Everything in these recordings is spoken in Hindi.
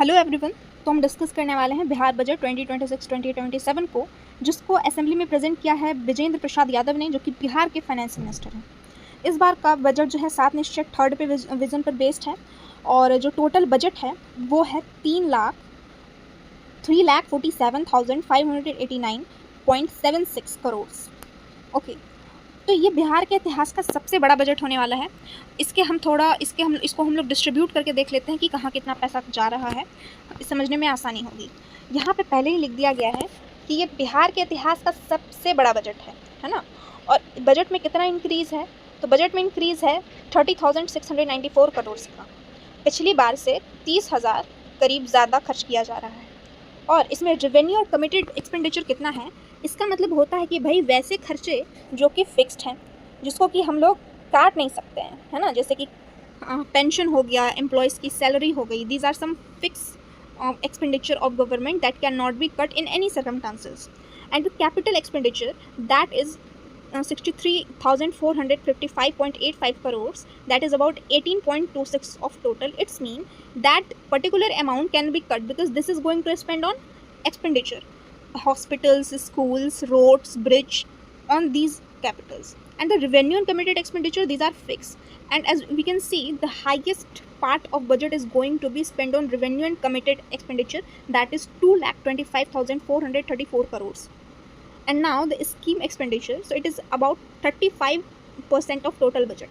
Hello everyone. तो हम डिस्कस करने वाले हैं बिहार बजट 2026-2027 को, जिसको असेंबली में प्रेजेंट किया है विजेंद्र प्रसाद यादव ने, जो कि बिहार के फाइनेंस मिनिस्टर हैं। इस बार का बजट जो है 7 निश्चय थर्ड पे विजन पर बेस्ड है, और जो टोटल बजट है वो है 3,47,589.76 करोड़। ओके, तो ये बिहार के इतिहास का सबसे बड़ा बजट होने वाला है। इसको हम लोग डिस्ट्रीब्यूट करके देख लेते हैं कि कहाँ कितना पैसा जा रहा है, समझने में आसानी होगी। यहाँ पे पहले ही लिख दिया गया है कि ये बिहार के इतिहास का सबसे बड़ा बजट है ना। और बजट में कितना इंक्रीज़ है, तो बजट में इंक्रीज़ है 30,694 करोड़ का। पिछली बार से 30,000 करीब ज़्यादा खर्च किया जा रहा है। और इसमें रेवेन्यू और कमिटेड एक्सपेंडिचर कितना है, इसका मतलब होता है कि भाई वैसे खर्चे जो कि फिक्स्ड हैं, जिसको कि हम लोग काट नहीं सकते हैं, है ना। जैसे कि पेंशन हो गया, एम्प्लॉयज़ की सैलरी हो गई, these are some fix expenditure of government that cannot be cut in any circumstances. And the capital expenditure, that is 63,455.85 crores, that is about 18.26 of total. It's mean that particular amount can be cut because this is going to spend on expenditure, hospitals, schools, roads, bridge, on these capitals. And the revenue and committed expenditure, these are fixed. And as we can see, the highest part of budget is going to be spent on revenue and committed expenditure, that is 2,25,434 crores. And now the scheme expenditure, so it is about 35% of total budget.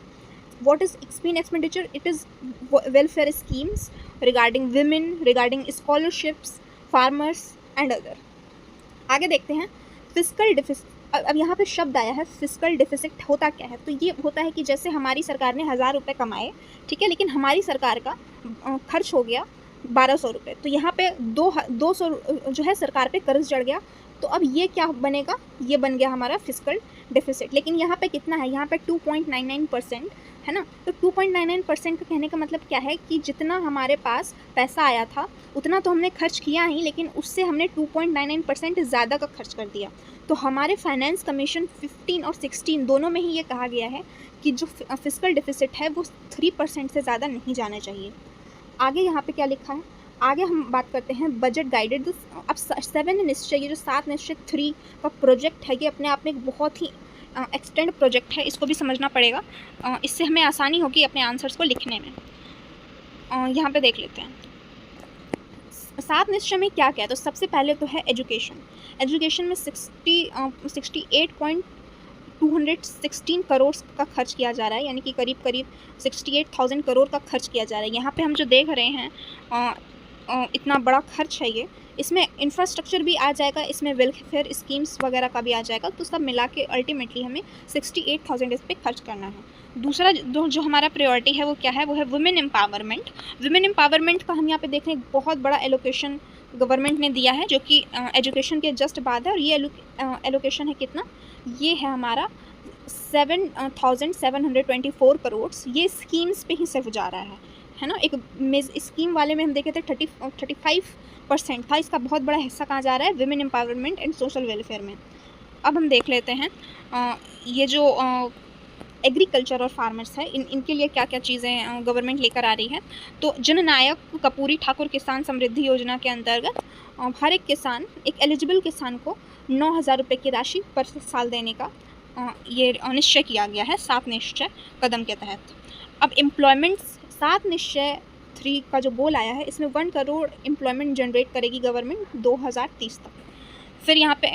What is scheme expenditure? It is welfare schemes regarding women, regarding scholarships, farmers and other. आगे देखते हैं फिस्कल डिफिसिट। अब यहाँ पे शब्द आया है फिस्कल डिफिसिट। होता क्या है, तो ये होता है कि जैसे हमारी सरकार ने 1,000 रुपये कमाए, ठीक है, लेकिन हमारी सरकार का खर्च हो गया 1,200 रुपये, तो यहाँ पे 200 जो है सरकार पे कर्ज चढ़ गया। तो अब ये क्या बनेगा, ये बन गया हमारा फिस्कल डिफिसिट। लेकिन यहाँ पे कितना है, यहाँ पे 2.99% है ना। तो 2.99% का कहने का मतलब क्या है कि जितना हमारे पास पैसा आया था उतना तो हमने खर्च किया ही, लेकिन उससे हमने 2.99% ज़्यादा का खर्च कर दिया। तो हमारे फाइनेंस कमीशन 15 और 16 दोनों में ही ये कहा गया है कि जो फिस्कल डिफिसिट है वो 3% से ज़्यादा नहीं जाना चाहिए। आगे यहाँ पे क्या लिखा है, आगे हम बात करते हैं बजट गाइडेड। अब 7 निश्चय, ये जो 7 निश्चय 3 का प्रोजेक्ट है, ये अपने आप में एक बहुत ही एक्सटेंड प्रोजेक्ट है, इसको भी समझना पड़ेगा, इससे हमें आसानी होगी अपने आंसर्स को लिखने में। यहाँ पे देख लेते हैं 7 निश्चय में क्या क्या है। तो सबसे पहले तो है एजुकेशन। एजुकेशन में 68.216 करोड़ का खर्च किया जा रहा है, यानी कि करीब 68,000 करोड़ का खर्च किया जा रहा है। यहाँ पे हम जो देख रहे हैं इतना बड़ा खर्च है ये। इसमें इंफ्रास्ट्रक्चर भी आ जाएगा, इसमें वेलफेयर स्कीम्स वगैरह का भी आ जाएगा, तो सब मिला के अल्टीमेटली हमें 68,000 इस पर खर्च करना है। दूसरा जो हमारा प्रायोरिटी है वो क्या है, वो है वुमेन एम्पावरमेंट। वुमेन एम्पावरमेंट का हम यहाँ पे देख रहे हैं बहुत बड़ा एलोकेशन गवर्नमेंट ने दिया है, जो कि एजुकेशन के जस्ट बाद है। और ये एलोकेशन है कितना, ये है हमारा 7,724 करोड़। ये स्कीम्स पे ही सिर्फ जा रहा है ना। एक स्कीम वाले में हम देखे थे 35% था, इसका बहुत बड़ा हिस्सा कहाँ जा रहा है, women empowerment and social welfare में। अब हम देख लेते हैं ये जो एग्रीकल्चर और फार्मर्स है, इनके लिए क्या क्या चीज़ें गवर्नमेंट लेकर आ रही है। तो जननायक कपूरी ठाकुर किसान समृद्धि योजना के अंतर्गत हर एक किसान, एक एलिजिबल किसान को 9,000 रुपये की राशि पर साल देने का ये निश्चय किया गया है 7 निश्चय कदम के तहत। अब एम्प्लॉयमेंट 7 निश्चय 3 का जो गोल आया है, इसमें 1 करोड़ एम्प्लॉयमेंट जनरेट करेगी गवर्नमेंट 2030 तक। फिर यहाँ पे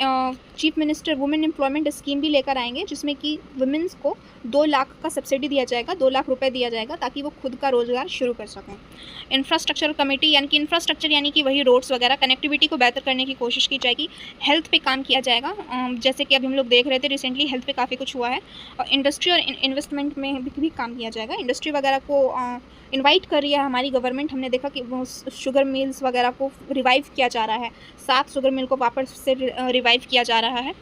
chief minister women employment scheme भी लेकर आएंगे, जिसमें कि वुमेन्स को 2 लाख का सब्सिडी दिया जाएगा, 2 लाख रुपए दिया जाएगा, ताकि वो खुद का रोज़गार शुरू कर सकें। इंफ्रास्ट्रक्चर कमेटी, यानी कि इंफ्रास्ट्रक्चर यानी कि वही रोड्स वगैरह, कनेक्टिविटी को बेहतर करने की कोशिश की जाएगी। हेल्थ पे काम किया जाएगा, जैसे कि अभी हम लोग देख रहे थे रिसेंटली हेल्थ पे काफ़ी कुछ हुआ है। और इंडस्ट्री और इन्वेस्टमेंट में भी काम किया जाएगा। इंडस्ट्री वगैरह को इनवाइट कर रही है हमारी गवर्नमेंट। हमने देखा कि वो शुगर मिल्स वगैरह को रिवाइव किया जा रहा है, 7 शुगर मिल को वापस से रिवाइव किया जा रहा है।